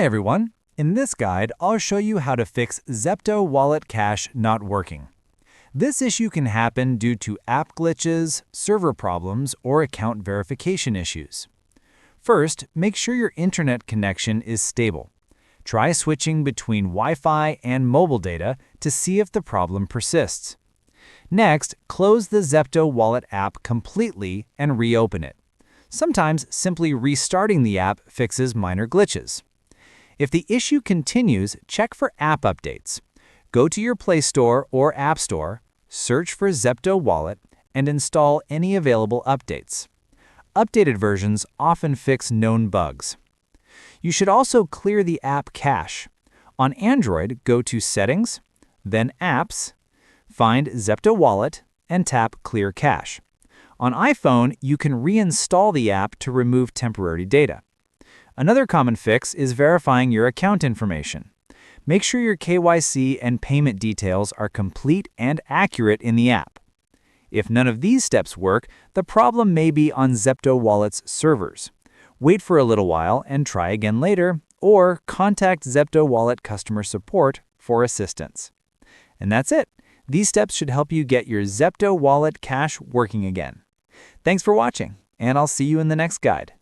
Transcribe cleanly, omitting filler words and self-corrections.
Hi everyone! In this guide, I'll show you how to fix Zepto Wallet Cash not working. This issue can happen due to app glitches, server problems, or account verification issues. First, make sure your internet connection is stable. Try switching between Wi-Fi and mobile data to see if the problem persists. Next, close the Zepto Wallet app completely and reopen it. Sometimes simply restarting the app fixes minor glitches. If the issue continues, check for app updates. Go to your Play Store or App Store, search for Zepto Wallet, and install any available updates. Updated versions often fix known bugs. You should also clear the app cache. On Android, go to Settings, then Apps, find Zepto Wallet, and tap Clear Cache. On iPhone, you can reinstall the app to remove temporary data. Another common fix is verifying your account information. Make sure your KYC and payment details are complete and accurate in the app. If none of these steps work, the problem may be on Zepto Wallet's servers. Wait for a little while and try again later, or contact Zepto Wallet customer support for assistance. And that's it. These steps should help you get your Zepto Wallet Cash working again. Thanks for watching, and I'll see you in the next guide.